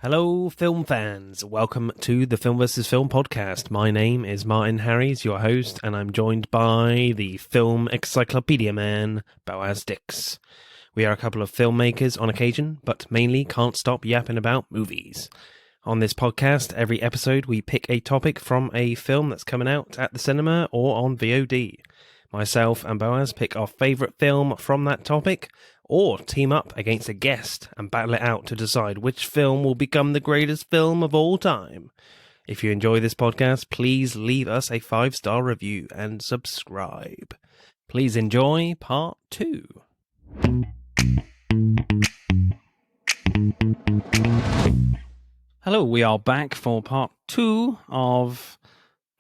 Hello, film fans. Welcome to the Film vs. Film podcast. My name is Martin Harries, your host, and I'm joined by the film encyclopedia man, Boaz Dix. We are a couple of filmmakers on occasion, but mainly can't stop yapping about movies. On this podcast, every episode we pick a topic from a film that's coming out at the cinema or on VOD. Myself and Boaz pick our favourite film from that topic, or team up against a guest and battle it out to decide which film will become the greatest film of all time. If you enjoy this podcast, please leave us a 5-star review and subscribe. Please enjoy part 2. Hello, we are back for part 2 of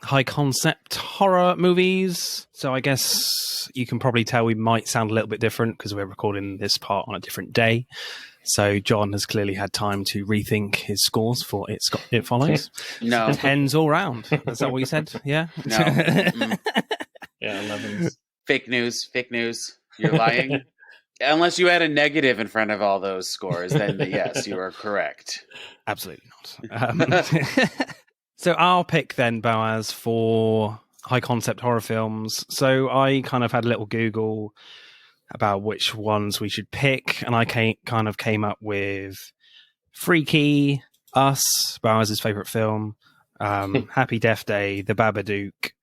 high concept horror movies. So I guess you can probably tell we might sound a little bit different because we're recording this part on a different day. So John has clearly had time to rethink his scores for It Follows. No. 10s all round. Is that what you said? Yeah? No. Mm-mm. Yeah, 11s. Fake news. You're lying. Unless you add a negative in front of all those scores, then yes, you are correct. Absolutely not. So I'll pick then, Boaz, for high concept horror films. So I kind of had a little Google about which ones we should pick, and I came up with Freaky, Us, Boaz's favourite film, Happy Death Day, The Babadook,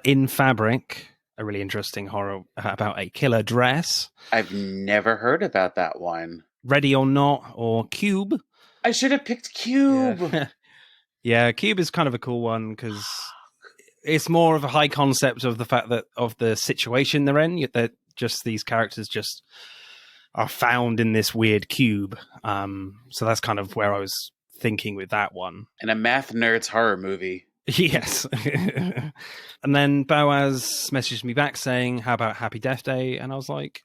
In Fabric, a really interesting horror about a killer dress. I've never heard about that one. Ready or Not, or Cube. I should have picked Cube. Yeah. Yeah, Cube is kind of a cool one because it's more of a high concept of the fact that of the situation they're in. That just these characters just are found in this weird cube. So that's kind of where I was thinking with that one. And a math nerd's horror movie. Yes. And then Boaz messaged me back saying, "How about Happy Death Day?" And I was like,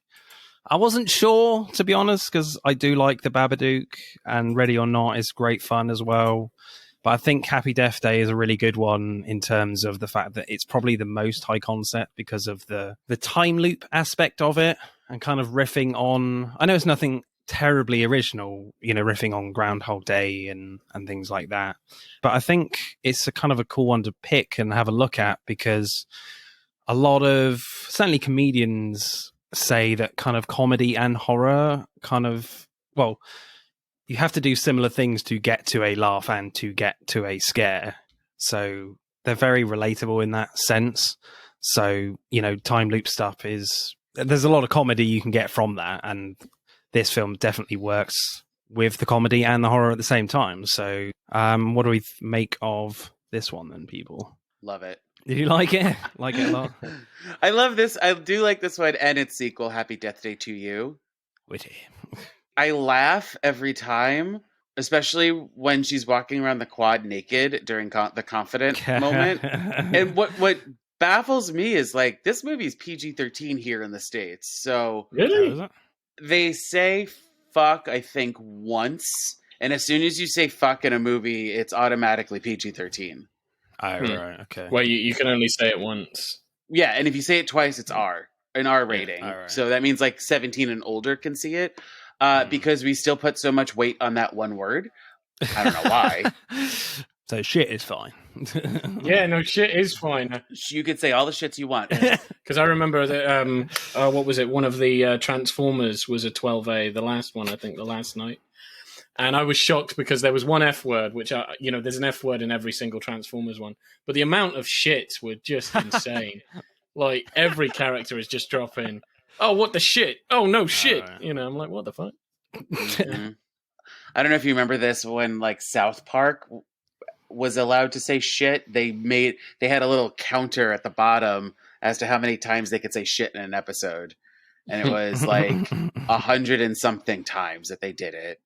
I wasn't sure, to be honest, because I do like The Babadook, and Ready or Not is great fun as well. But I think Happy Death Day is a really good one in terms of the fact that it's probably the most high concept because of the time loop aspect of it and kind of riffing on... I know it's nothing terribly original, riffing on Groundhog Day and things like that. But I think it's a kind of a cool one to pick and have a look at because a lot of, certainly comedians say that kind of comedy and horror kind of, well... you have to do similar things to get to a laugh and to get to a scare. So they're very relatable in that sense. So, time loop stuff there's a lot of comedy you can get from that. And this film definitely works with the comedy and the horror at the same time. So what do we make of this one then, people? Love it. Did you like it? Like it a lot? I love this. I do like this one and its sequel, Happy Death Day to You. Witty. I laugh every time, especially when she's walking around the quad naked during the confident moment. And what baffles me is like this movie's PG-13 here in the States. So Really? they say fuck, I think, once. And as soon as you say fuck in a movie, it's automatically PG-13. Oh, right. Okay. Well, you can only say it once. Yeah, and if you say it twice, it's an R rating. all right. So that means like 17 and older can see it. Because we still put so much weight on that one word. I don't know why. So shit is fine. Yeah, no, shit is fine. You could say all the shits you want. Because I remember that, what was it? One of the Transformers was a 12A, the last one, I think, the last night. And I was shocked because there was one F word, which, there's an F word in every single Transformers one. But the amount of shits were just insane. Like, every character is just dropping... oh, what the shit? Oh, no shit. Right. I'm like, what the fuck? Mm-hmm. I don't know if you remember this when like South Park was allowed to say shit. They had a little counter at the bottom as to how many times they could say shit in an episode. And it was like 100 and something times that they did it.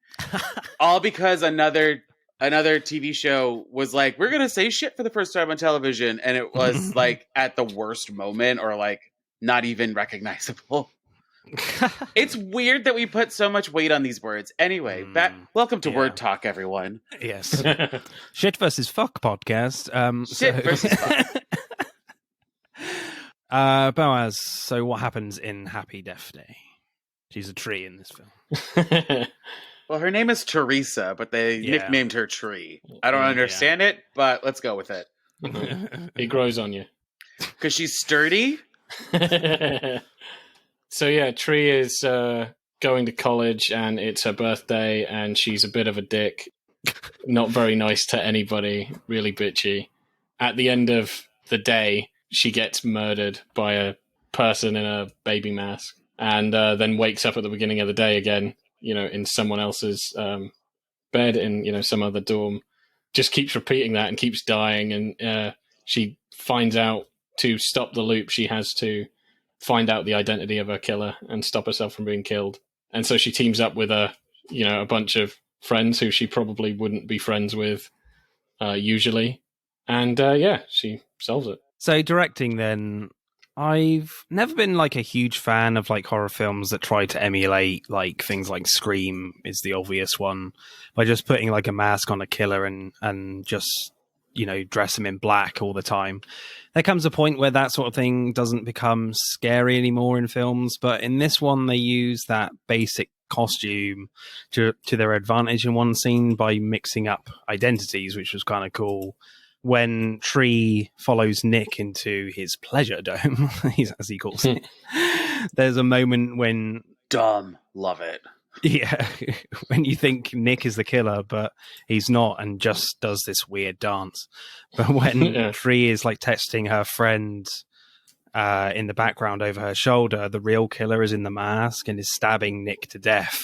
All because another TV show was like, we're going to say shit for the first time on television. And it was like at the worst moment or like, not even recognizable. It's weird that we put so much weight on these words. Anyway, welcome to Word Talk, everyone. Yes. Shit versus fuck podcast. Shit versus fuck. Boaz, so what happens in Happy Death Day? She's a tree in this film. Well, her name is Teresa, but they nicknamed her Tree. I don't understand it, but let's go with it. It grows on you. Because she's sturdy? So yeah, Tree is going to college, and it's her birthday, and she's a bit of a dick. Not very nice to anybody, really bitchy. At the end of the day, she gets murdered by a person in a baby mask, and then wakes up at the beginning of the day again, in someone else's bed in, some other dorm. Just keeps repeating that and keeps dying, and she finds out to stop the loop, she has to find out the identity of her killer and stop herself from being killed. And so she teams up with a bunch of friends who she probably wouldn't be friends with usually. And she solves it. So directing then, I've never been like a huge fan of like horror films that try to emulate like things like Scream is the obvious one, by just putting like a mask on a killer and just, dress him in black all the time. There comes a point where that sort of thing doesn't become scary anymore in films, but in this one they use that basic costume to their advantage in one scene by mixing up identities, which was kind of cool. When Tree follows Nick into his pleasure dome, as he calls it, there's a moment when... Dumb. Love it. Yeah, when you think Nick is the killer, but he's not, and just does this weird dance. But when Tree is like texting her friend in the background over her shoulder, the real killer is in the mask and is stabbing Nick to death.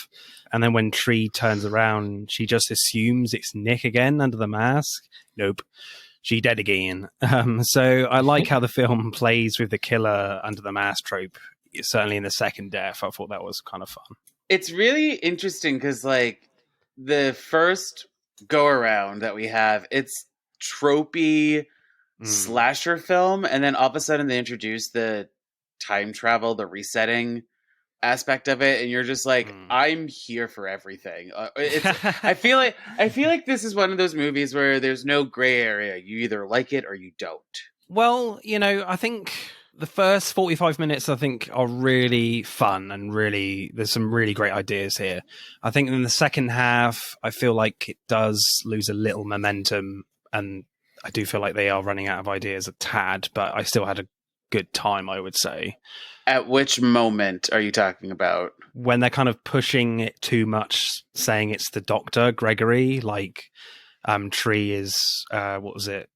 And then when Tree turns around, she just assumes it's Nick again under the mask. Nope. She dead again. So I like how the film plays with the killer under the mask trope. Certainly in the second death, I thought that was kind of fun. It's really interesting because, like, the first go around that we have, it's tropey slasher film, and then all of a sudden they introduce the time travel, the resetting aspect of it, and you're just like, I'm here for everything. I feel like this is one of those movies where there's no gray area. You either like it or you don't. Well, I think the first 45 minutes, I think, are really fun and really, there's some really great ideas here. I think in the second half, I feel like it does lose a little momentum, and I do feel like they are running out of ideas a tad, but I still had a good time, I would say. At which moment are you talking about? When they're kind of pushing it too much, saying it's the doctor, Gregory, like Tree is, what was it?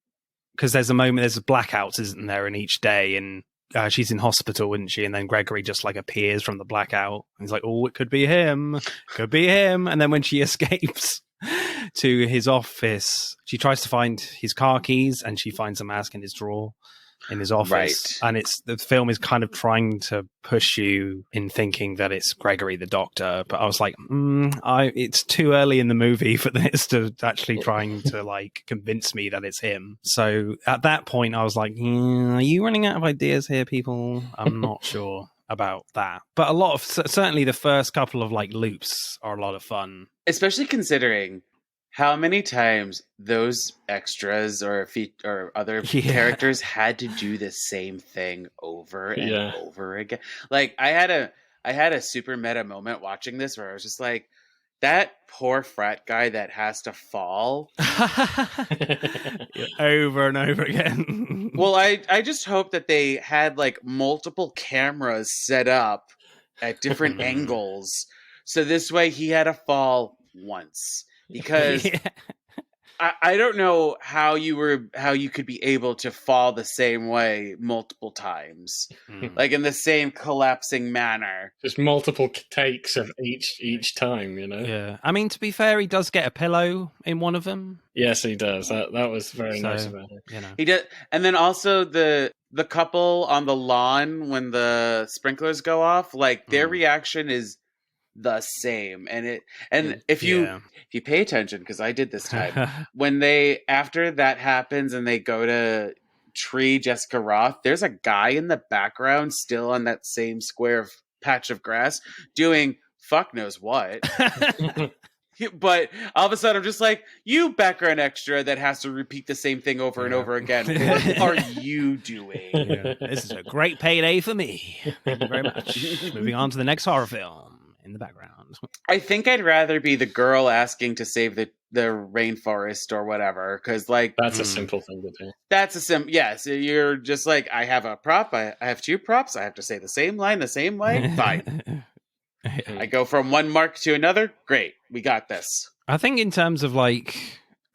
Because there's blackouts, isn't there, in each day, and she's in hospital, isn't she? And then Gregory just like appears from the blackout. And he's like, oh, it could be him. Could be him. And then when she escapes to his office, she tries to find his car keys, and she finds a mask in his drawer in his office. Right. And the film is kind of trying to push you in thinking that it's Gregory the doctor. But I was like, it's too early in the movie for this to actually trying to like convince me that it's him. So at that point, I was like, are you running out of ideas here, people? I'm not sure about that. But certainly the first couple of like loops are a lot of fun. Especially considering how many times those extras or other characters had to do the same thing over and over again. Like I had a super meta moment watching this where I was just like, that poor frat guy that has to fall over and over again. Well, I just hope that they had like multiple cameras set up at different angles, so this way he had to fall once. Because I don't know how you could be able to fall the same way multiple times, like in the same collapsing manner. Just multiple takes of each time, Yeah, I mean, to be fair, he does get a pillow in one of them. Yes, he does. That was very nice about it. He did, and then also the couple on the lawn when the sprinklers go off, like their reaction is the same, and if you pay attention, because I did this time, when after that happens and they go to Tree Jessica Roth, there's a guy in the background still on that same square patch of grass doing fuck knows what. But all of a sudden I'm just like, you background extra that has to repeat the same thing over and over again, what are you doing? This is a great payday for me. Thank you very much. Moving on to the next horror film. in the background. I think I'd rather be the girl asking to save the rainforest or whatever, because like That's a simple thing to do. that's a yes. You're just like, I have a prop. I have 2 props. I have to say the same line the same way. Fine. I go from one mark to another. Great, we got this. I think in terms of like,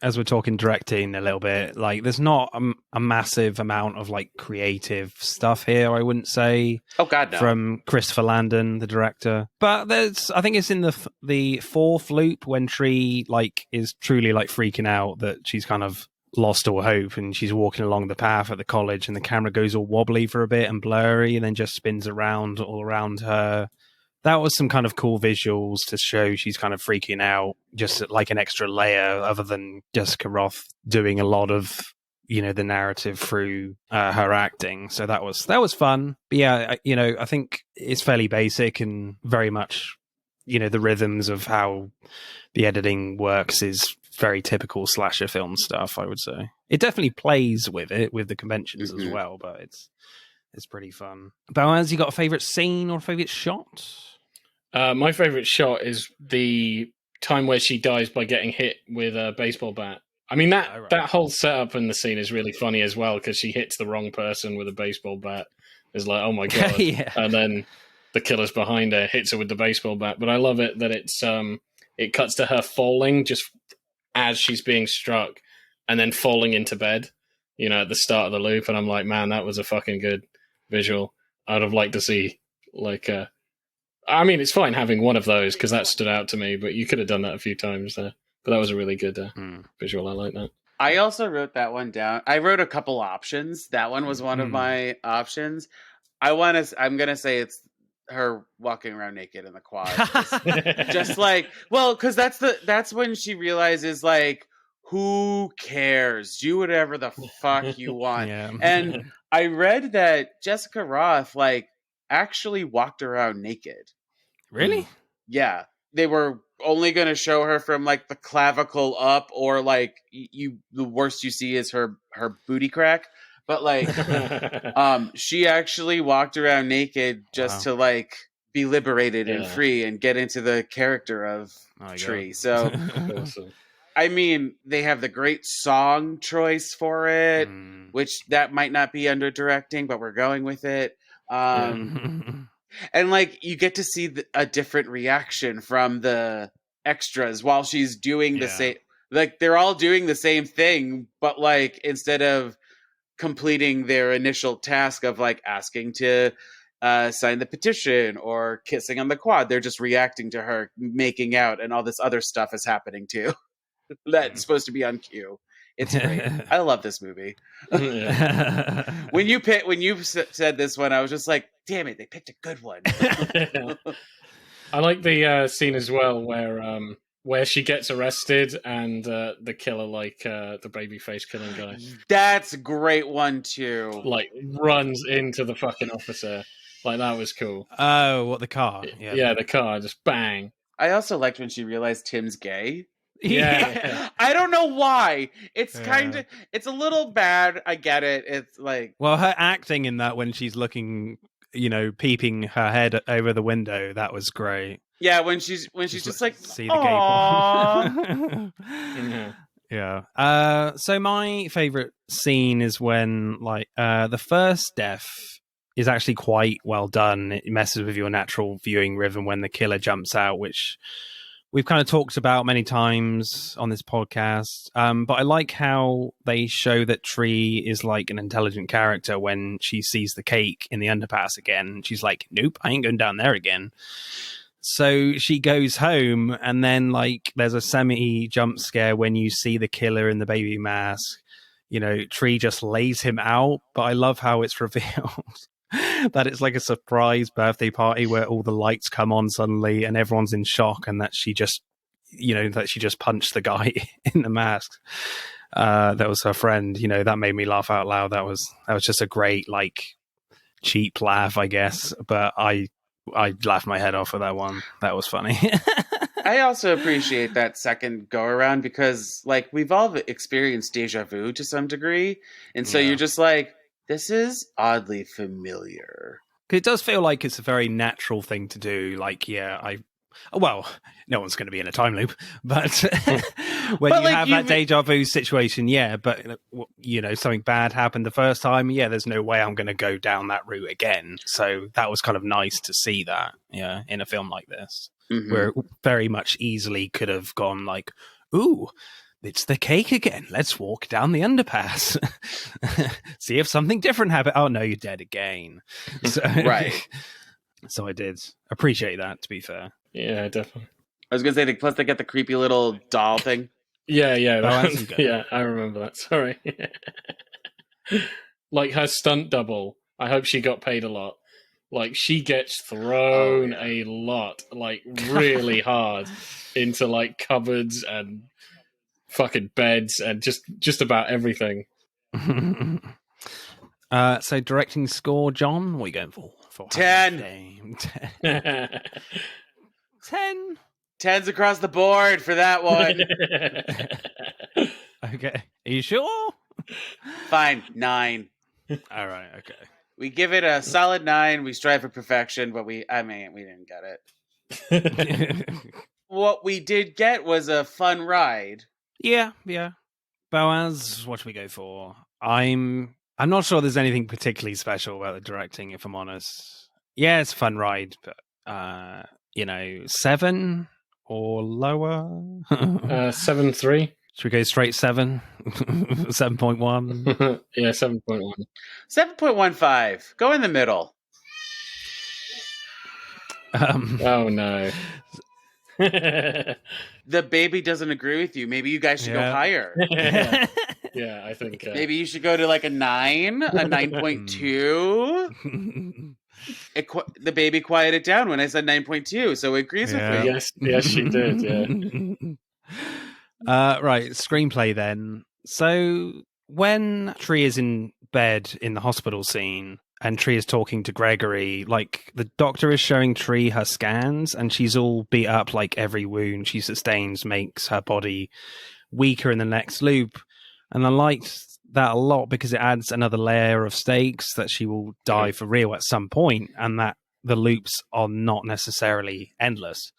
as we're talking directing a little bit, like there's not a massive amount of like creative stuff here, I wouldn't say. Oh God, no. From Christopher Landon, the director. But I think it's in the fourth loop when Tree like is truly like freaking out that she's kind of lost all hope, and she's walking along the path at the college, and the camera goes all wobbly for a bit and blurry, and then just spins around all around her. That was some kind of cool visuals to show she's kind of freaking out, just like an extra layer other than Jessica Roth doing a lot of, you know, the narrative through her acting. So that was fun. But yeah, I think it's fairly basic and very much, you know, the rhythms of how the editing works is very typical slasher film stuff, I would say. It definitely plays with it, with the conventions as well, but it's pretty fun. Boaz, you got a favorite scene or favorite shot? My favorite shot is the time where she dies by getting hit with a baseball bat. I mean, that whole setup in the scene is really funny as well, because she hits the wrong person with a baseball bat. It's like, oh my God. Yeah. And then the killer's behind her, hits her with the baseball bat. But I love it that it cuts to her falling just as she's being struck, and then falling into bed, you know, at the start of the loop. And I'm like, man, that was a fucking good visual. I'd have liked to see, like, I mean, it's fine having one of those because that stood out to me, but you could have done that a few times there. But that was a really good visual. I like that. I also wrote that one down. I wrote a couple options. That one was one of my options. I'm going to say it's her walking around naked in the quad. Just like, well, because that's when she realizes, like, who cares? Do whatever the fuck you want. Yeah. And I read that Jessica Roth, like, actually walked around naked. Really? Yeah. They were only going to show her from like the clavicle up, or like the worst you see is her booty crack. But like, she actually walked around naked just to like be liberated and free and get into the character of Tree. So, Awesome. I mean, they have the great song choice for it, which that might not be under directing, but we're going with it. And like, you get to see a different reaction from the extras while she's doing the same. Like, they're all doing the same thing, but like, instead of completing their initial task of like asking to sign the petition or kissing on the quad, they're just reacting to her making out, and all this other stuff is happening too. That's supposed to be on cue. It's great. I love this movie. When you said this one, I was just like, damn it, they picked a good one. I like the scene as well where she gets arrested and the killer, like the babyface killing guy, that's a great one too. Like runs into the fucking officer. Like, that was cool. Oh, what, the car? Yeah, the car just bang. I also liked when she realized Tim's gay. Yeah. I don't know why. It's kind of, it's a little bad. I get it. It's like, well, her acting in that when she's looking, you know, peeping her head over the window, that was great. Yeah, when she's just like, see the gay porn. Yeah. So my favorite scene is when like the first death is actually quite well done. It messes with your natural viewing rhythm when the killer jumps out, which we've kind of talked about many times on this podcast. But I like how they show that Tree is like an intelligent character when she sees the cake in the underpass again. She's like, nope, I ain't going down there again. So she goes home, and then like there's a semi jump scare when you see the killer in the baby mask. You know, Tree just lays him out, but I love how it's revealed that it's like a surprise birthday party where all the lights come on suddenly and everyone's in shock, and that she just, you know, that she just punched the guy in the mask. That was her friend. You know, that made me laugh out loud. That was just a great, like, cheap laugh, I guess. But I laughed my head off at that one. That was funny. I also appreciate that second go around because, like, we've all experienced deja vu to some degree, and so you're just like, this is oddly familiar. It does feel like it's a very natural thing to do. Like, yeah, well, no one's going to be in a time loop, but when But, you like, have that deja vu situation, yeah, but something bad happened the first time, yeah, there's no way I'm going to go down that route again. So that was kind of nice to see that, yeah, in a film like this, where it very much easily could have gone like, ooh, it's the cake again. Let's walk down the underpass. See if something different happened. Oh no, you're dead again. So, Right. So I did appreciate that, to be fair. Yeah, definitely. I was gonna say, plus they get the creepy little doll thing. Yeah, that's good. yeah, I remember that. Sorry. Like her stunt double, I hope she got paid a lot. Like, she gets thrown a lot, like, really hard into, like, cupboards and fucking beds and just about everything. So directing score, John, what are you going for? 10. 10. 10's across the board for that one. Okay. Are you sure? Fine, 9. All right, okay. We give it a solid 9. We strive for perfection, but we didn't get it. What we did get was a fun ride. Yeah. Boaz, what should we go for? I'm not sure there's anything particularly special about the directing, if I'm honest. Yeah, it's a fun ride, but 7 or lower. 7.3. Should we go straight 7? 7.1? Yeah, 7.1. 7.15. Go in the middle. Oh no. The baby doesn't agree with you. Maybe you guys should go higher. Yeah, I think maybe you should go to like a 9, a 9.2. The baby quieted down when I said 9.2, so it agrees with me. Yes, she did. Yeah. Right, screenplay then. So when Tree is in bed in the hospital scene and Tree is talking to Gregory, like the doctor is showing Tree her scans and she's all beat up, like every wound she sustains makes her body weaker in the next loop. And I liked that a lot because it adds another layer of stakes that she will die for real at some point and that the loops are not necessarily endless.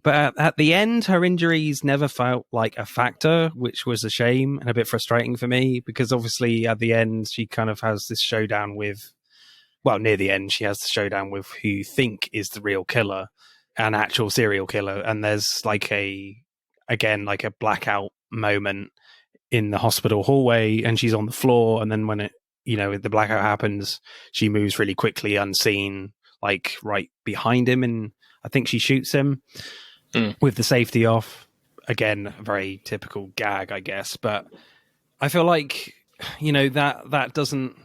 But at the end, her injuries never felt like a factor, which was a shame and a bit frustrating for me because obviously at the end, she kind of has this showdown with, well, near the end, she has the showdown with who you think is the real killer, an actual serial killer. And there's like a blackout moment in the hospital hallway and she's on the floor. And then when the blackout happens, she moves really quickly unseen, like right behind him. And I think she shoots him. With the safety off. Again, a very typical gag, I guess. But I feel like, that doesn't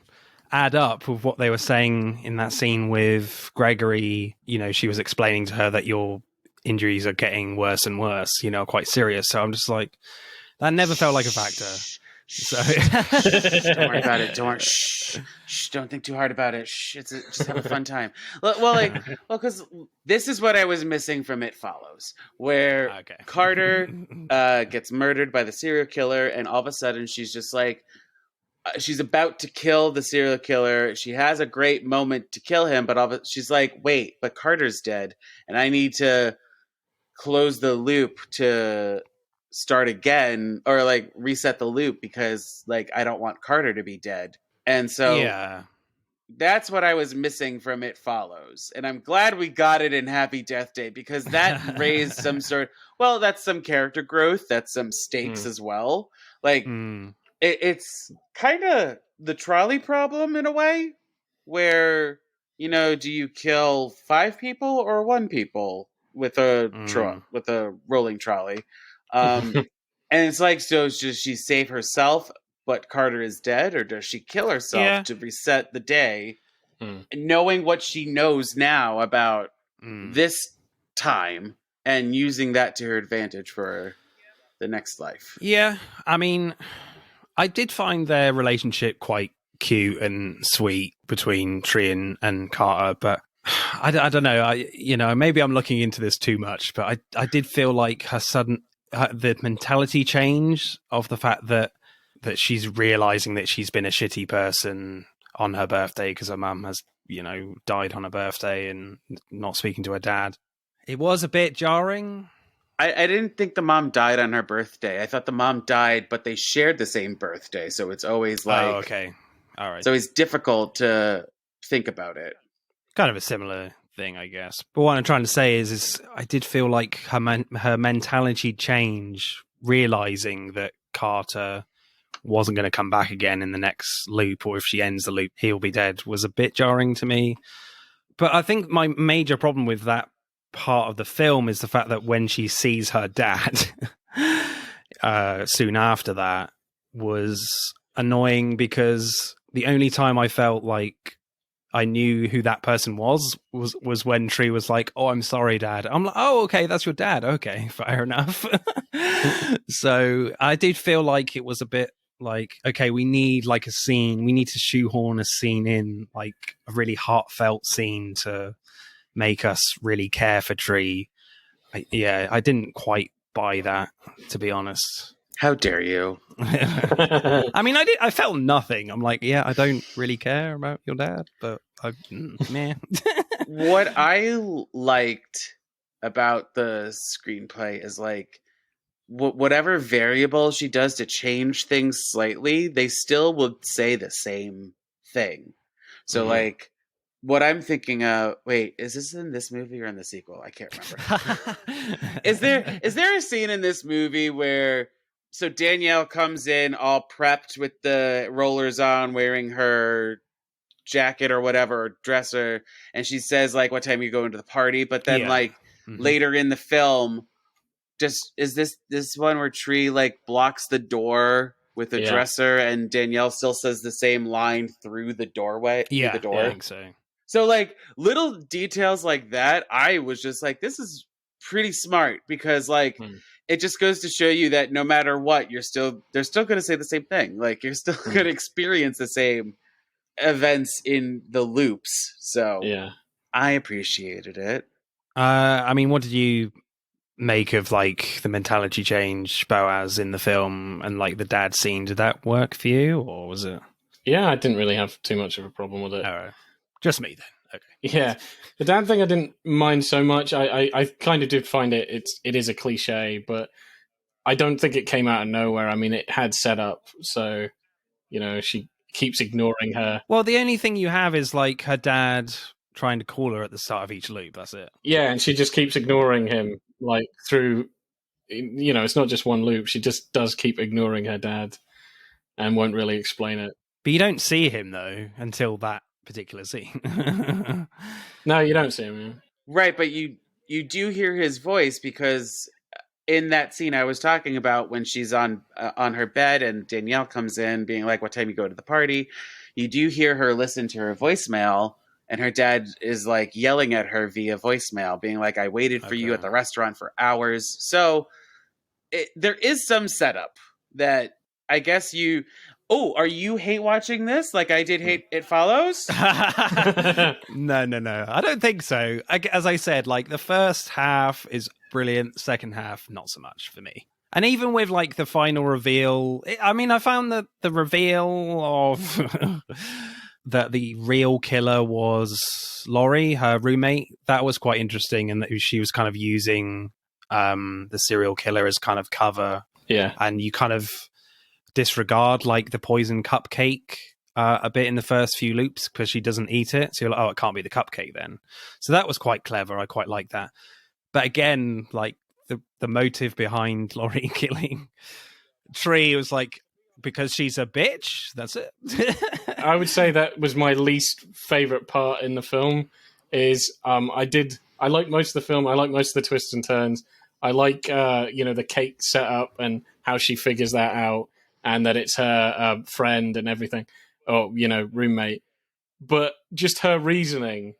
add up with what they were saying in that scene with Gregory. She was explaining to her that your injuries are getting worse and worse, quite serious. So I'm just like, that never felt like a factor. So don't worry about it. Don't think too hard about it. Just have a fun time. Because this is what I was missing from It Follows, where Carter gets murdered by the serial killer, and all of a sudden she's just like, she's about to kill the serial killer. She has a great moment to kill him, but she's like, wait, but Carter's dead, and I need to close the loop to start again or like reset the loop because like I don't want Carter to be dead. And so that's what I was missing from It Follows. And I'm glad we got it in Happy Death Day because that raised some that's some character growth, that's some stakes as well. Like it's kind of the trolley problem in a way where, do you kill 5 people or 1 people with a with a rolling trolley? And it's like, so does she save herself, but Carter is dead, or does she kill herself to reset the day, knowing what she knows now about this time and using that to her advantage for the next life? Yeah, I mean, I did find their relationship quite cute and sweet between Tree and Carter, but I don't know. Maybe I'm looking into this too much, but I did feel like the mentality change of the fact that she's realizing that she's been a shitty person on her birthday because her mum has, died on her birthday and not speaking to her dad. It was a bit jarring. I didn't think the mom died on her birthday. I thought the mom died, but they shared the same birthday, so it's always like, oh, okay, all right. It's always difficult to think about it. Kind of a similar thing, I guess. But what I'm trying to say is I did feel like her mentality change, realizing that Carter wasn't going to come back again in the next loop, or if she ends the loop, he'll be dead, was a bit jarring to me. But I think my major problem with that part of the film is the fact that when she sees her dad soon after that was annoying, because the only time I felt like I knew who that person was when Tree was like, "Oh, I'm sorry, Dad." I'm like, "Oh, okay, that's your dad. Okay, fair enough." So I did feel like it was a bit like, okay, we need like a scene. We need to shoehorn a scene in, like a really heartfelt scene to make us really care for Tree. I didn't quite buy that, to be honest. How dare you? I mean, I felt nothing. I'm like, yeah, I don't really care about your dad, but meh. What I liked about the screenplay is like, whatever variable she does to change things slightly, they still would say the same thing. So like, what I'm thinking of, wait, is this in this movie or in the sequel? I can't remember. Is there a scene in this movie where, so Danielle comes in all prepped with the rollers on, wearing her jacket or whatever, or dresser, and she says like, what time are you going to the party? But then later in the film, just is this one where Tree like blocks the door with a dresser, and Danielle still says the same line through the doorway. Yeah, through the door. I think so. So like little details like that, I was just like, this is pretty smart, because like it just goes to show you that no matter what, they're still going to say the same thing. Like you're still going to experience the same events in the loops. So yeah, I appreciated it. I mean, what did you make of like the mentality change Boaz in the film and like the dad scene? Did that work for you, or was it? Yeah, I didn't really have too much of a problem with it. Oh, just me then. Okay. Yeah, the dad thing I didn't mind so much. I kind of did find it is a cliche, but I don't think it came out of nowhere. I mean, it had set up, so she keeps ignoring her. Well, the only thing you have is like her dad trying to call her at the start of each loop. That's it. Yeah, and she just keeps ignoring him, like through. It's not just one loop. She just does keep ignoring her dad, and won't really explain it. But you don't see him though until that particular scene. No, you don't see him. Yeah. Right, but you do hear his voice, because in that scene I was talking about, when she's on her bed and Danielle comes in being like, what time you go to the party, you do hear her listen to her voicemail, and her dad is like yelling at her via voicemail, being like, I waited for you at the restaurant for hours. So there is some setup that I guess you... Oh, are you hate watching this like I did hate It Follows? No. I don't think so. As I said, like the first half is brilliant. Second half, not so much for me. And even with like the final reveal, I mean, I found that the reveal of that the real killer was Laurie, her roommate, that was quite interesting, and that she was kind of using the serial killer as kind of cover. Yeah. And you kind of disregard like the poison cupcake a bit in the first few loops, because she doesn't eat it, so you're like, oh, it can't be the cupcake then. So that was quite clever. I quite like that. But again, like the motive behind Laurie killing Tree was like, because she's a bitch, that's it. I would say that was my least favorite part in the film. Is I like most of the film. I like most of the twists and turns. I like the cake setup and how she figures that out, and that it's her friend and everything, or roommate. But just her reasoning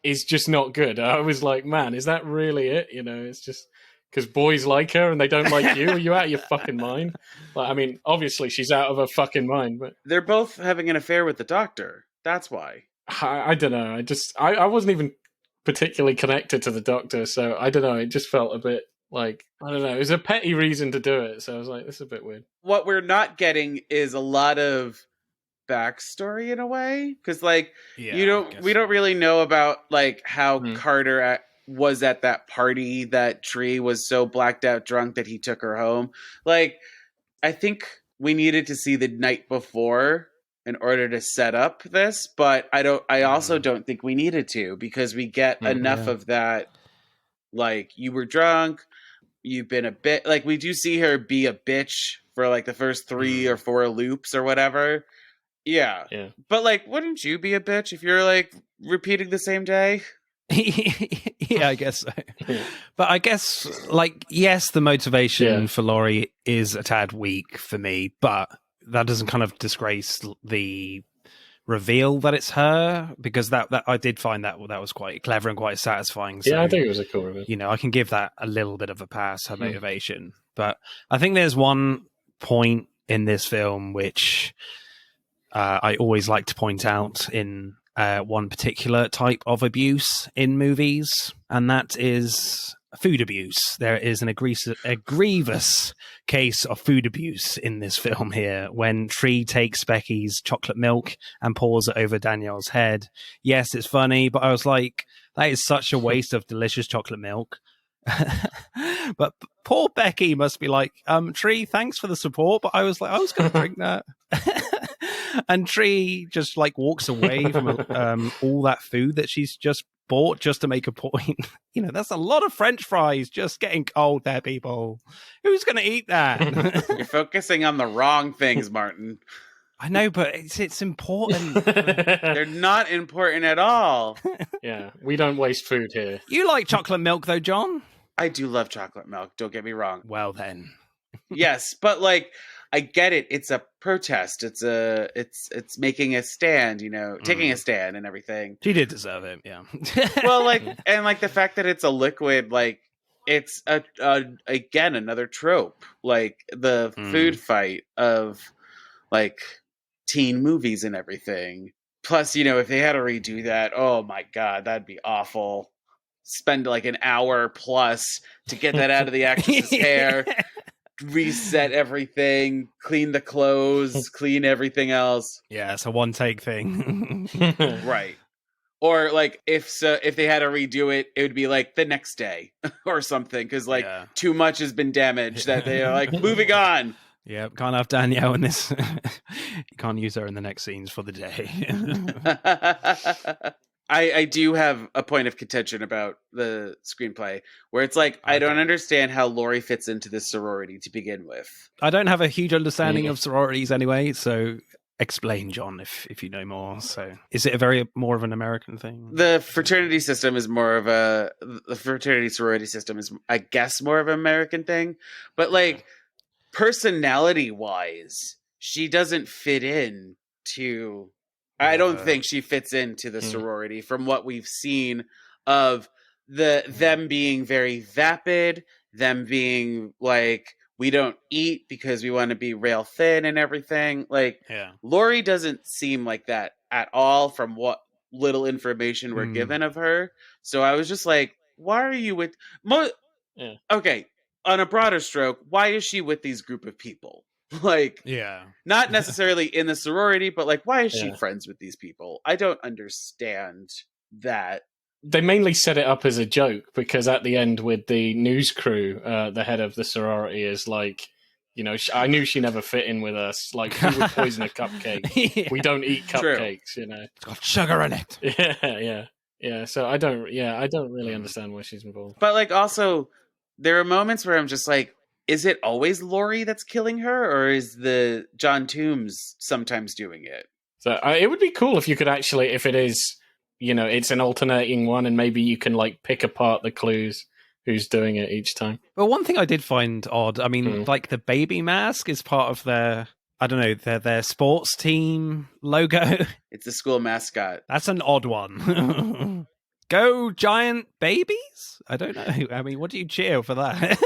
is just not good. I was like, man, is that really it? It's just because boys like her and they don't like you. Are you out of your fucking mind? Like, I mean, obviously she's out of her fucking mind, but they're both having an affair with the doctor. That's why. I don't know. I wasn't even particularly connected to the doctor, so I don't know. It just felt a bit like, I don't know. It was a petty reason to do it, so I was like, this is a bit weird. What we're not getting is a lot of backstory in a way, because like we don't really know about like how Carter was at that party that Tree was so blacked out drunk that he took her home. Like, I think we needed to see the night before in order to set up this, but I also don't think we needed to, because we get enough of that. Like, you were drunk, you've been a bit, like, we do see her be a bitch for like the first 3 or 4 loops or whatever. Yeah. But like, wouldn't you be a bitch if you're like repeating the same day? Yeah, I guess so. But I guess, like, yes, the motivation for Laurie is a tad weak for me, but that doesn't kind of disgrace the reveal that it's her, because that I did find that was quite clever and quite satisfying. So, yeah, I think it was a cool reveal. You know, I can give that a little bit of a pass, her motivation. But I think there's one point in this film which I always like to point out in one particular type of abuse in movies, and that is food abuse. There is a grievous case of food abuse in this film here, when Tree takes Becky's chocolate milk and pours it over Danielle's head. Yes, it's funny, but I was like, that is such a waste of delicious chocolate milk. But poor Becky must be like, Tree, thanks for the support, but I was like, I was going to drink that. And Tree just like walks away from all that food that she's just bought just to make a point. You know, that's a lot of French fries just getting cold there, people. Who's going to eat that? You're focusing on the wrong things, Martin. I know, but it's important. They're not important at all. Yeah, we don't waste food here. You like chocolate milk, though, John? I do love chocolate milk. Don't get me wrong. Well, then. Yes, but like, I get it. It's a protest. It's making a stand, you know, taking a stand and everything. She did deserve it, yeah. Well, like, and like the fact that it's a liquid, like, it's again another trope, like the food fight of like teen movies and everything. Plus, you know, if they had to redo that, oh my god, that'd be awful. Spend like an hour plus to get that out of the actress's hair. Reset everything, clean the clothes, clean everything else. Yeah, it's a one take thing. Right. Or like if they had to redo it, it would be like the next day or something, because like too much has been damaged that they are like moving on. Yeah, can't have Danielle in this. You can't use her in the next scenes for the day. I do have a point of contention about the screenplay, where it's like, I don't understand how Laurie fits into this sorority to begin with. I don't have a huge understanding of sororities anyway, so explain, John, if you know more. So is it more of an American thing? The fraternity system is the fraternity sorority system is, I guess, more of an American thing. But like, personality wise, she doesn't fit in to... I don't think she fits into the sorority from what we've seen of them being very vapid, them being like, we don't eat because we want to be rail thin and everything. Like, Laurie doesn't seem like that at all from what little information we're given of her. So I was just like, why are you with... Okay, on a broader stroke, why is she with these group of people? Like, not necessarily in the sorority, but like, why is she friends with these people? I don't understand that. They mainly set it up as a joke, because at the end with the news crew, the head of the sorority is like, you know, I knew she never fit in with us. Like, who would poison a cupcake? We don't eat cupcakes, you know. It's got sugar in it. Yeah. So I don't really understand why she's involved. But like, also, there are moments where I'm just like, is it always Laurie that's killing her, or is the John Toombs sometimes doing it? So it would be cool if you could actually, if it is, you know, it's an alternating one, and maybe you can like pick apart the clues who's doing it each time. Well, one thing I did find odd, I mean, like the baby mask is part of their, I don't know, their sports team logo. It's the school mascot. That's an odd one. Go giant babies? I don't know. I mean, what do you cheer for that?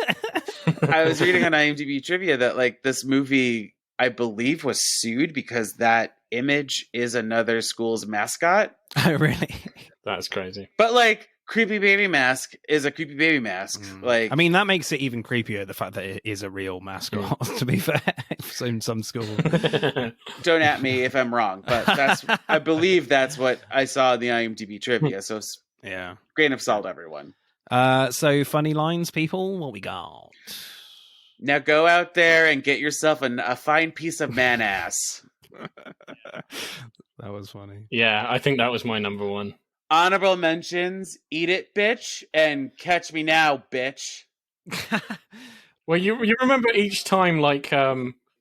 I was reading on IMDb trivia that like this movie, I believe, was sued because that image is another school's mascot. Oh, really? That's crazy. But like, creepy baby mask is a creepy baby mask. Like, I mean, that makes it even creepier, the fact that it is a real mascot, to be fair, in some schools. Don't at me if I'm wrong, but I believe that's what I saw in the IMDb trivia. So grain of salt, everyone. So funny lines, people. What we got? Now go out there and get yourself a fine piece of man ass. That was funny. Yeah, I think that was my number one. Honorable mentions: Eat It, Bitch, and Catch Me Now, Bitch. Well, you remember each time, like,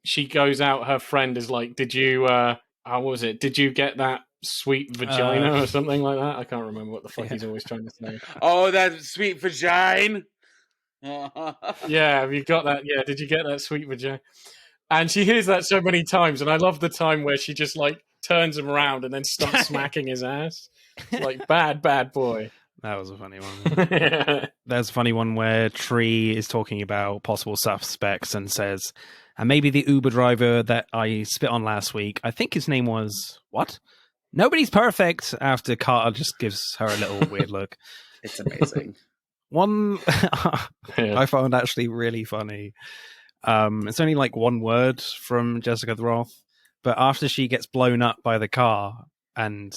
she goes out, her friend is like, "Did you? How was it? Did you get that sweet vagina or something like that?" I can't remember what the fuck he's always trying to say. Oh, that sweet vagina. Yeah, have you got that? Yeah, did you get that sweet vagina? And she hears that so many times, and I love the time where she just like turns him around and then starts smacking his ass. It's like bad boy. That was a funny one. There's a funny one where Tree is talking about possible suspects and says, and maybe the Uber driver that I spit on last week, I think his name was, what? Nobody's perfect, after Carter just gives her a little weird look. It's amazing. One I found actually really funny. It's only like one word from Jessica the Roth, but after she gets blown up by the car and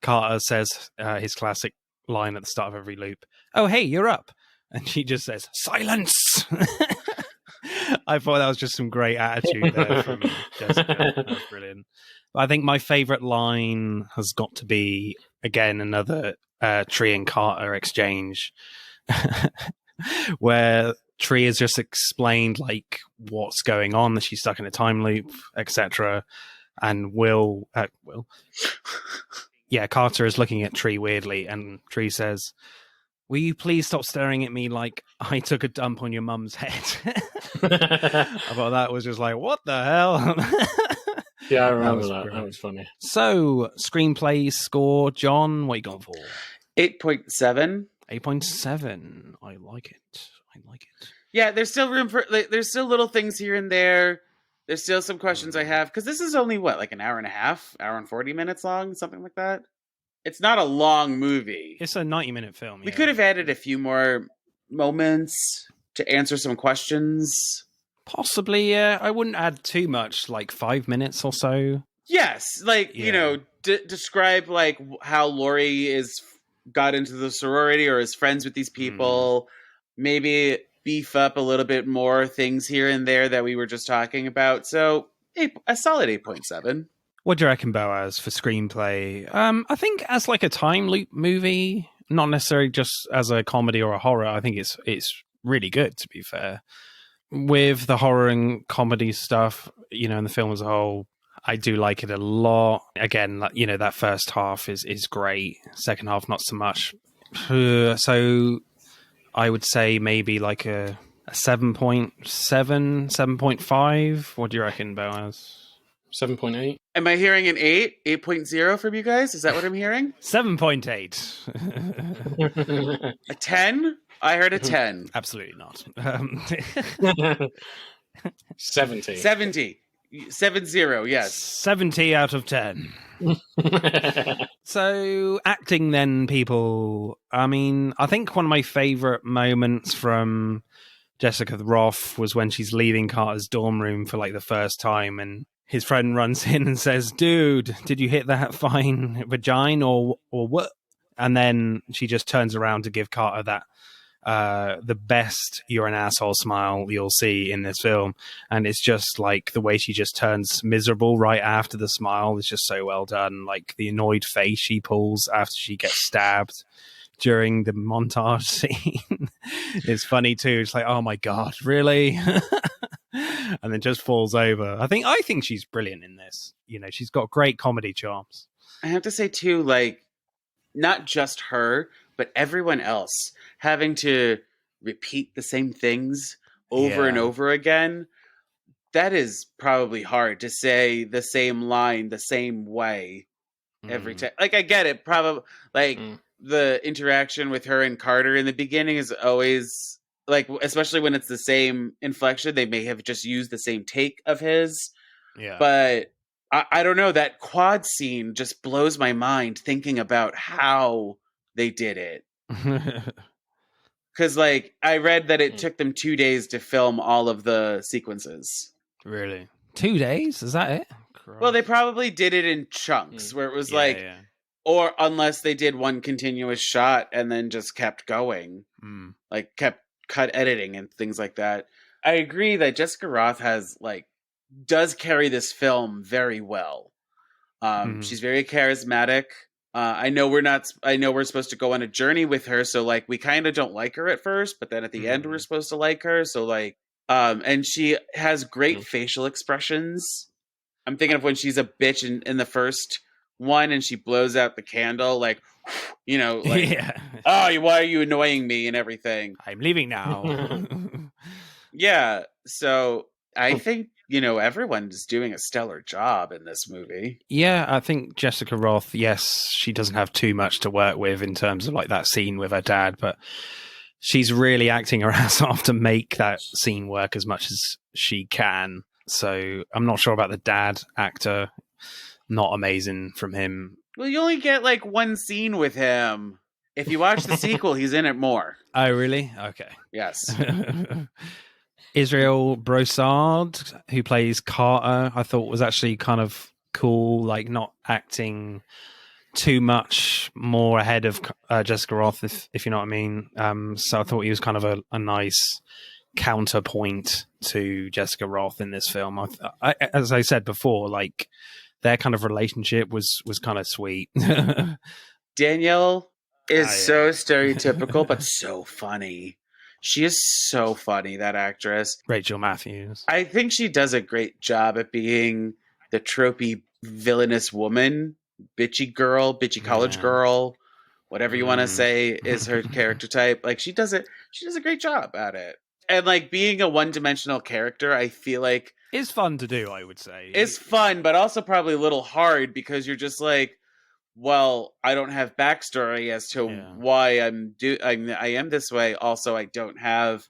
Carter says his classic line at the start of every loop, "Oh, hey, you're up." And she just says, "Silence." I thought that was just some great attitude there from Jessica. That was brilliant. But I think my favorite line has got to be, again, another Tree and Carter exchange where Tree has just explained like what's going on, that she's stuck in a time loop, etc. And Carter is looking at Tree weirdly, and Tree says, "Will you please stop staring at me like I took a dump on your mum's head?" I thought that was just like, what the hell? Yeah, I remember that. That was funny. So, screenplay score, John, what are you going for? 8.7. 8.7. I like it. Yeah, there's still room for, like, there's still little things here and there. There's still some questions I have, because this is only, like an hour and a half, hour and 40 minutes long, something like that. It's not a long movie. It's a 90-minute film. We could have added a few more moments to answer some questions. Possibly, yeah. I wouldn't add too much, like 5 minutes or so. Yes, like, describe, like, how Laurie got into the sorority or is friends with these people. Maybe beef up a little bit more things here and there that we were just talking about. So, a solid 8.7. What do you reckon, Boaz, for screenplay? I think as like a time loop movie, not necessarily just as a comedy or a horror, I think it's really good, to be fair. With the horror and comedy stuff, in the film as a whole, I do like it a lot. Again, that first half is great. Second half, not so much. So I would say maybe like a 7.7, 7.5. What do you reckon, Boaz? 7.8. Am I hearing an 8? 8.0 from you guys? Is that what I'm hearing? 7.8. A 10? I heard a 10. Absolutely not. 70. 70. 70, yes. 70 out of 10. So, acting then, people. I mean, I think one of my favorite moments from Jessica the Roth was when she's leaving Carter's dorm room for like the first time, and his friend runs in and says, "Dude, did you hit that fine vagina or what?" And then she just turns around to give Carter that the best "you're an asshole" smile you'll see in this film. And it's just like the way she just turns miserable right after the smile is just so well done. Like the annoyed face she pulls after she gets stabbed during the montage scene is funny too. It's like, oh my God, really? And then just falls over. I think she's brilliant in this. She's got great comedy charms. I have to say too, like, not just her, but everyone else having to repeat the same things over and over again. That is probably hard to say the same line the same way every time. Like, I get it. Probably like the interaction with her and Carter in the beginning is always like, especially when it's the same inflection, they may have just used the same take of his. Yeah. But I don't know. That quad scene just blows my mind thinking about how they did it. Because, like, I read that it took them 2 days to film all of the sequences. Really? 2 days? Is that it? Well, they probably did it in chunks where it was Or unless they did one continuous shot and then just kept going, like kept cut editing and things like that. I agree that Jessica Roth does carry this film very well. She's very charismatic. I know we're supposed to go on a journey with her, so like we kind of don't like her at first, but then at the end we're supposed to like her. So like, and she has great facial expressions. I'm thinking of when she's a bitch in the first one and she blows out the candle, like, you know, like, oh, why are you annoying me and everything? I'm leaving now. Yeah. So I think, you know, everyone's doing a stellar job in this movie. Yeah, I think Jessica Roth, yes, she doesn't have too much to work with in terms of like that scene with her dad, but she's really acting her ass off to make that scene work as much as she can. So I'm not sure about the dad actor. Not amazing from him. Well, you only get like one scene with him. If you watch the sequel, he's in it more. Oh, really? Okay. Yes. Israel Broussard, who plays Carter, I thought was actually kind of cool, like not acting too much more ahead of Jessica Roth, if you know what I mean. So I thought he was kind of a nice counterpoint to Jessica Roth in this film. As I said before, like their kind of relationship was kind of sweet. Danielle is so stereotypical, but so funny. She is so funny, that actress. Rachel Matthews. I think she does a great job at being the tropey villainous woman, bitchy girl, bitchy college girl, whatever you want to say is her character type. Like she does a great job at it. And like being a one-dimensional character, I feel like it's fun to do, I would say. It's fun, but also probably a little hard because you're just like, well, I don't have backstory as to why I am this way. Also, I don't have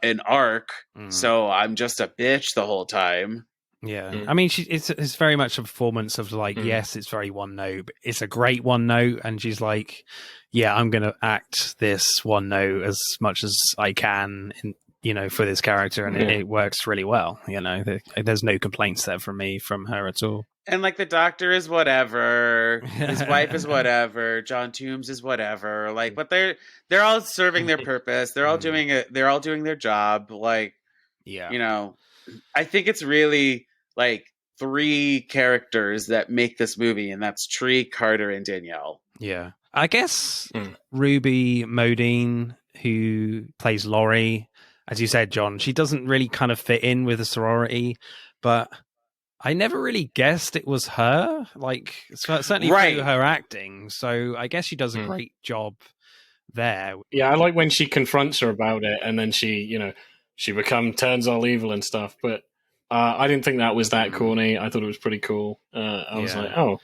an arc, so I'm just a bitch the whole time. Yeah, I mean, it's very much a performance of like, yes, it's very one note, but it's a great one note, and she's like, yeah, I'm gonna act this one note as much as I can, you know, for this character, and it works really well. You know, there's no complaints there from her at all. And like the doctor is whatever, his wife is whatever, John Toombs is whatever. Like, but they're all serving their purpose. They're all doing it. They're all doing their job. Like, you know, I think it's really like three characters that make this movie, and that's Tree, Carter, and Danielle. Yeah, I guess Ruby Modine, who plays Laurie, as you said, John, she doesn't really kind of fit in with the sorority, but I never really guessed it was her, like certainly through her acting. So I guess she does a great job there. Yeah, I like when she confronts her about it, and then she turns all evil and stuff. But I didn't think that was that corny. I thought it was pretty cool. I was like, oh,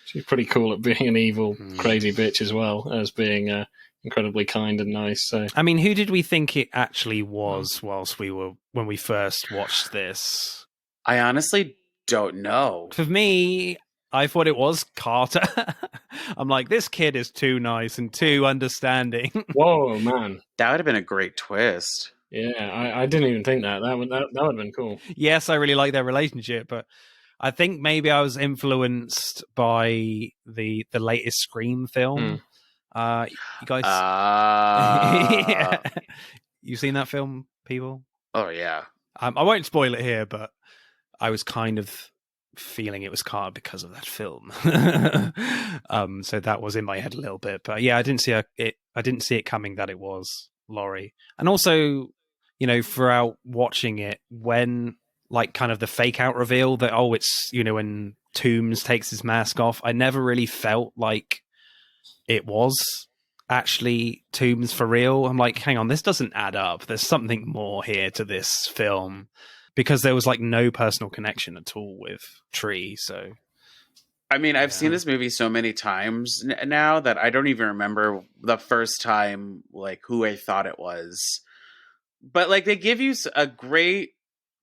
she's pretty cool at being an evil, crazy bitch as well as being incredibly kind and nice. So I mean, who did we think it actually was when we first watched this? I honestly don't know. For me, I thought it was Carter. I'm like, this kid is too nice and too understanding. Whoa, man. That would have been a great twist. Yeah, I didn't even think that. That would have been cool. Yes, I really like their relationship, but I think maybe I was influenced by the latest Scream film. You guys... yeah. You seen that film, people? Oh, yeah. I won't spoil it here, but I was kind of feeling it was Carter because of that film. So that was in my head a little bit. But yeah, I didn't see it coming that it was Laurie. And also, you know, throughout watching it, when like kind of the fake out reveal that, oh, it's, you know, when Toombs takes his mask off, I never really felt like it was actually Toombs for real. I'm like, hang on, this doesn't add up. There's something more here to this film. Because there was like no personal connection at all with Tree. So, I mean, I've seen this movie so many times now that I don't even remember the first time, like who I thought it was. But like they give you a great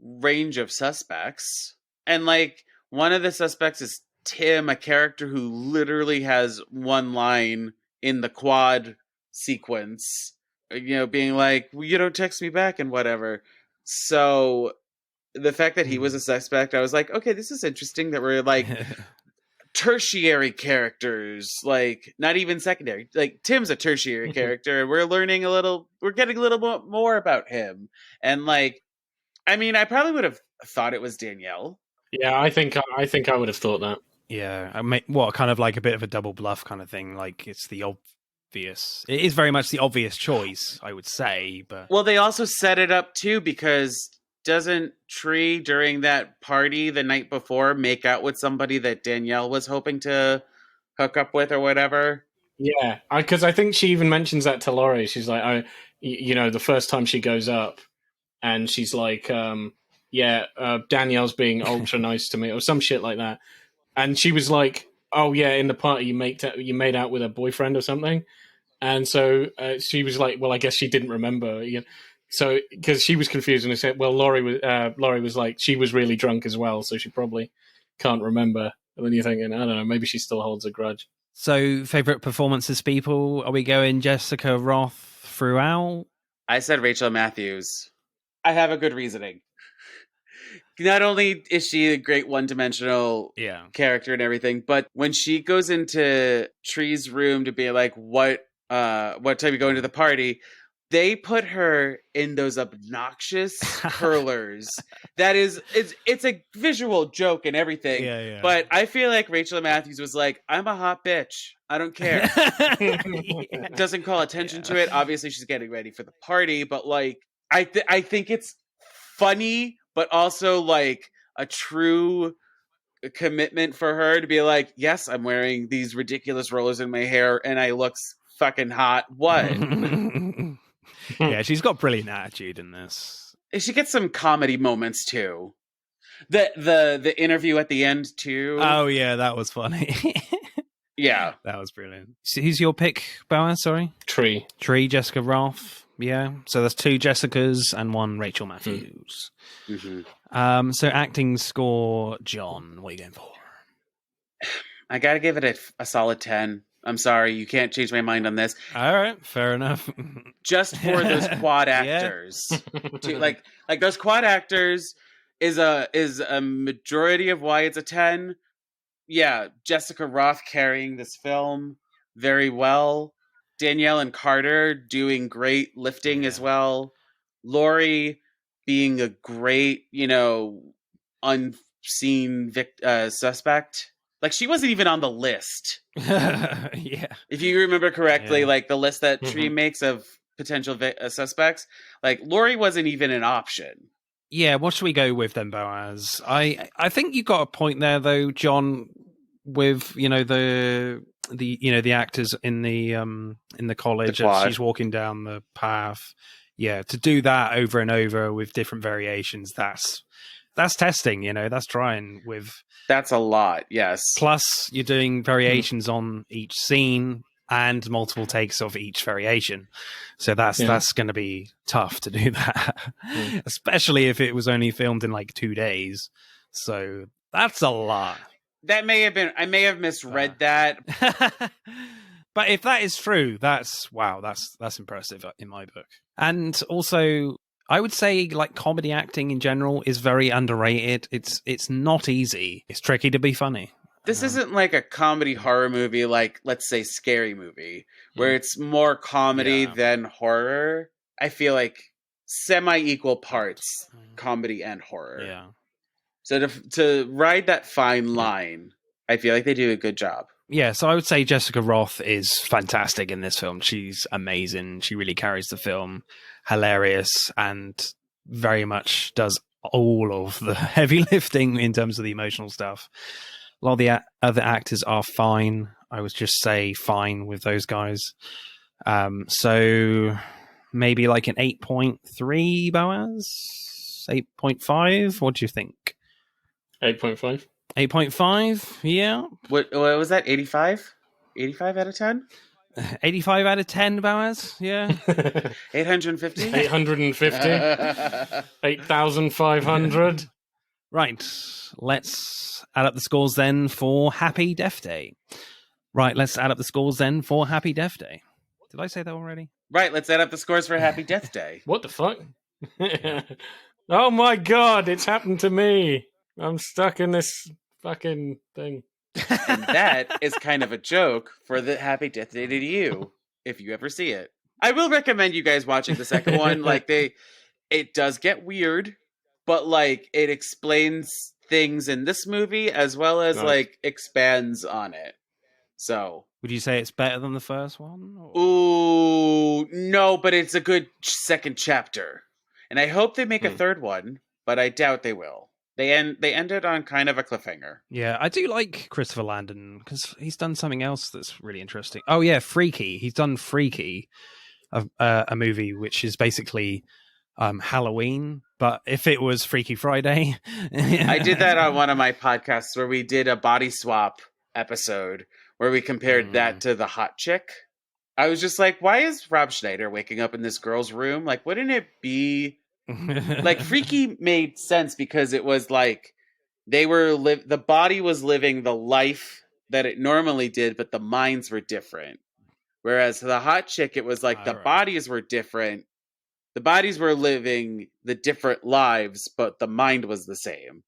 range of suspects. And like one of the suspects is Tim, a character who literally has one line in the quad sequence, you know, being like, well, you don't text me back and whatever. So the fact that he was a suspect, I was like, okay, this is interesting that we're like tertiary characters, like not even secondary. Like Tim's a tertiary character, and we're getting a little bit more about him. And like, I mean, I probably would have thought it was Danielle. Yeah, I think I would have thought that. Yeah, what kind of like a bit of a double bluff kind of thing. Like it's the obvious. It is very much the obvious choice, I would say. But Well, they also set it up too because doesn't Tree during that party the night before make out with somebody that Danielle was hoping to hook up with or whatever? Yeah, because I think she even mentions that to Laurie. She's like, the first time she goes up, and she's like, Danielle's being ultra nice to me, or some shit like that. And she was like, oh yeah, in the party you made out with her boyfriend or something. And so she was like, well, I guess she didn't remember. So because she was confused, and I said, well, Laurie was like, she was really drunk as well, so she probably can't remember. And then you're thinking, I don't know, maybe she still holds a grudge. so, favorite performances, people? Are we going Jessica Roth throughout? I said Rachel Matthews. I have a good reasoning. Not only is she a great one-dimensional character and everything, but when she goes into Tree's room to be like, what time you go into the party, they put her in those obnoxious curlers. That is, it's a visual joke and everything. Yeah. But I feel like Rachel Matthews was like, I'm a hot bitch. I don't care. Doesn't call attention to it. Obviously, she's getting ready for the party, but like, I think it's funny, but also like a true commitment for her to be like, yes, I'm wearing these ridiculous rollers in my hair and I look fucking hot. What? Yeah, she's got brilliant attitude in this. She gets some comedy moments too. The interview at the end too. Oh yeah, that was funny. Yeah. That was brilliant. So who's your pick, Boaz? Sorry? Tree, Jessica Roth. Yeah. So there's 2 Jessicas and 1 Rachel Matthews. Mm-hmm. So acting score, John, what are you going for? I gotta give it a solid 10. I'm sorry, you can't change my mind on this. All right, fair enough. Just for those quad actors. like those quad actors is a majority of why it's a 10. Yeah, Jessica Roth carrying this film very well. Danielle and Carter doing great lifting as well. Laurie being a great, unseen suspect. Like, she wasn't even on the list. Yeah. If you remember correctly, like the list that Tree makes of potential suspects, like Laurie wasn't even an option. Yeah, what should we go with then, Boaz? I think you got a point there, though, John, with the actors in the college as she's walking down the path. Yeah, to do that over and over with different variations, that's testing. That's trying with. That's a lot. Yes. Plus, you're doing variations on each scene and multiple takes of each variation. So that's going to be tough to do that, especially if it was only filmed in like 2 days. So that's a lot. That may have been, I may have misread that. But if that is true, that's impressive in my book. And also, I would say like comedy acting in general is very underrated. It's not easy. It's tricky to be funny. This isn't like a comedy horror movie, like let's say Scary Movie, where it's more comedy than horror. I feel like semi-equal parts comedy and horror. Yeah. So to ride that fine line, I feel like they do a good job. Yeah, so I would say Jessica Roth is fantastic in this film. She's amazing. She really carries the film. Hilarious, and very much does all of the heavy lifting in terms of the emotional stuff. A lot of the other actors are fine. I would just say fine with those guys. So maybe like an 8.3, Boaz? 8.5? What do you think? 8.5. 8.5, yeah. What was that, 85? 85 out of 10? 85 out of 10, Boaz, yeah. 850? 850. 8,500. Right, let's add up the scores then for Happy Death Day. Did I say that already? Right, let's add up the scores for Happy Death Day. What the fuck? Oh my god, it's happened to me. I'm stuck in this fucking thing. And that is kind of a joke for the Happy Death Day to You, if you ever see it. I will recommend you guys watching the second one. Like it does get weird, but like it explains things in this movie as well as Nice. like expands on it. So Would you say it's better than the first one? Or? ooh, no, but it's a good second chapter. And I hope they make a third one, but I doubt they will. They ended on kind of a cliffhanger. Yeah, I do like Christopher Landon because he's done something else that's really interesting. Oh yeah, Freaky. He's done Freaky, a movie which is basically Halloween, but if it was Freaky Friday. I did that on one of my podcasts where we did a body swap episode where we compared that to The Hot Chick. I was just like, why is Rob Schneider waking up in this girl's room? Like, wouldn't it be like Freaky made sense because it was like the body was living the life that it normally did, but the minds were different. Whereas The Hot Chick, it was like the bodies were different. The bodies were living the different lives, but the mind was the same.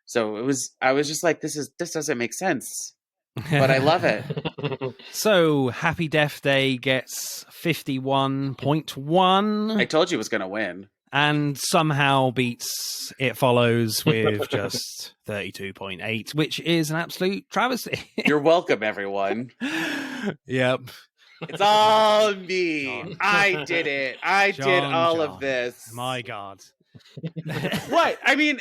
So I was just like, this doesn't make sense. But I love it. So Happy Death Day gets 51.1. I told you it was going to win. And somehow beats It Follows with just 32.8, which is an absolute travesty. You're welcome, everyone. Yep. It's all me. John. I did it. I did all of this. My God. What? I mean,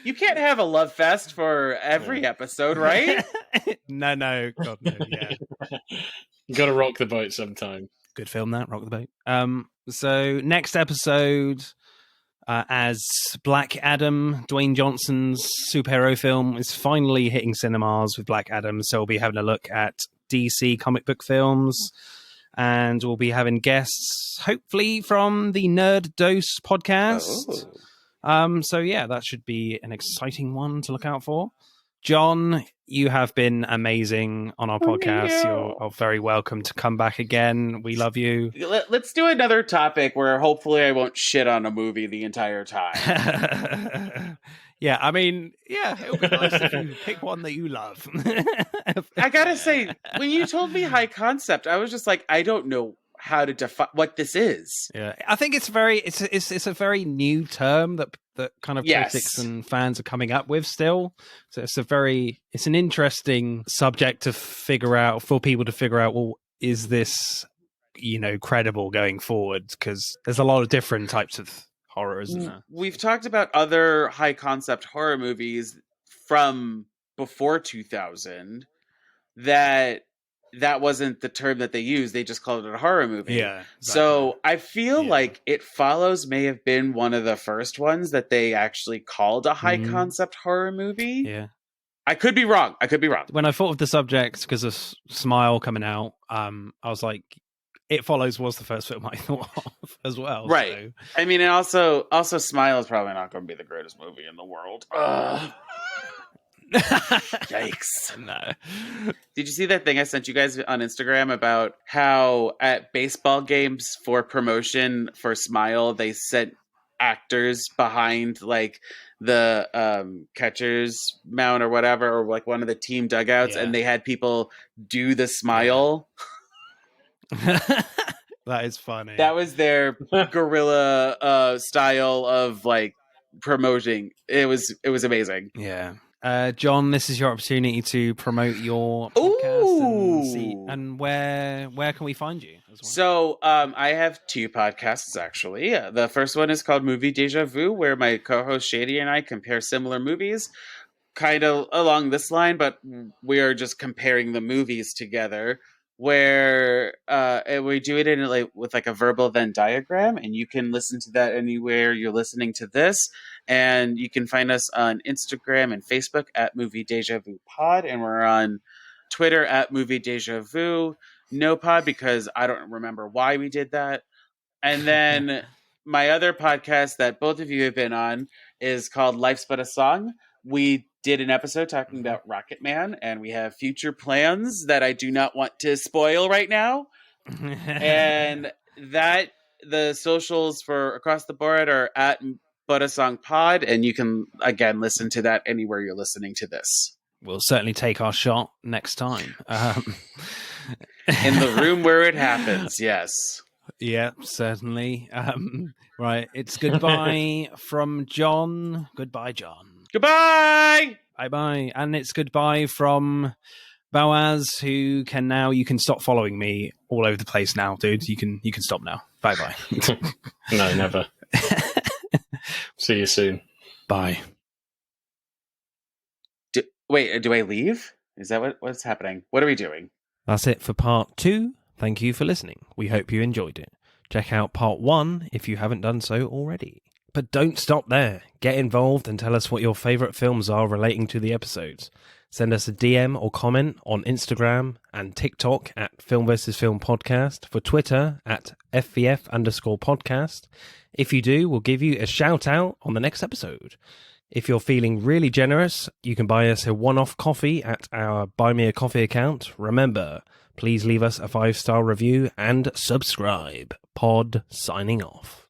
you can't have a love fest for every episode, right? No, God, no, yeah. You gotta rock the boat sometime. Good film, that, Rock the Boat. So next episode, as Black Adam, Dwayne Johnson's superhero film, is finally hitting cinemas with Black Adam. So we'll be having a look at DC comic book films, and we'll be having guests, hopefully from the Nerd Dose podcast. So yeah, that should be an exciting one to look out for. John, you have been amazing on our podcast. You're very welcome to come back again. We love you. Let's do another topic where hopefully I won't shit on a movie the entire time. Yeah, I mean, yeah, it would be nice if you pick one that you love. I gotta say, when you told me high concept, I was just like, I don't know how to define what this is. Yeah, I think it's a very new term that kind of critics and fans are coming up with still. So it's an interesting subject to figure out for people to figure out. Well, is this credible going forward? Because there's a lot of different types of horror, isn't there? We've talked about other high concept horror movies from before 2000 that wasn't the term that they used. They just called it a horror movie. Yeah. Exactly. So I feel like It Follows may have been one of the first ones that they actually called a high concept horror movie. Yeah. I could be wrong. When I thought of the subject because of Smile coming out, I was like, It Follows was the first film I thought of as well. Right. So. I mean, and also Smile is probably not going to be the greatest movie in the world. Yikes. No. Did you see that thing I sent you guys on Instagram about how at baseball games for promotion for Smile, they sent actors behind like the catcher's mound or whatever, or like one of the team dugouts, and they had people do the smile. That is funny. That was their guerrilla style of like promoting. It was amazing. Yeah. John, this is your opportunity to promote your podcast and where can we find you as well? So I have two podcasts actually. The first one is called Movie Deja Vu, where my co-host Shady and I compare similar movies, kind of along this line, but we are just comparing the movies together. Where we do it in with like a verbal Venn diagram, and you can listen to that anywhere you're listening to this. And you can find us on Instagram and Facebook at Movie Deja Vu Pod, and we're on Twitter at Movie Deja Vu No Pod, because I don't remember why we did that. And then my other podcast that both of you have been on is called Life's But a Song. We did an episode talking about Rocket Man, and we have future plans that I do not want to spoil right now. And that the socials for across the board are at But a Song Pod, and you can again listen to that anywhere you're listening to this. we'll certainly take our shot next time. In the room where it happens, yes. Yeah, certainly. Right, it's goodbye from John. Goodbye, John. Goodbye! Bye-bye. And it's goodbye from Boaz, who you can stop following me all over the place now, dude. You can stop now. Bye-bye. No, never. See you soon. Bye. Wait, do I leave? Is that what's happening? What are we doing? That's it for part 2. Thank you for listening. We hope you enjoyed it. Check out part 1 if you haven't done so already. But don't stop there. Get involved and tell us what your favourite films are relating to the episodes. Send us a DM or comment on Instagram and TikTok at Film vs. Film Podcast, for Twitter at FVF_podcast. If you do, we'll give you a shout out on the next episode. If you're feeling really generous, you can buy us a one-off coffee at our Buy Me a Coffee account. Remember, please leave us a 5-star review and subscribe. Pod signing off.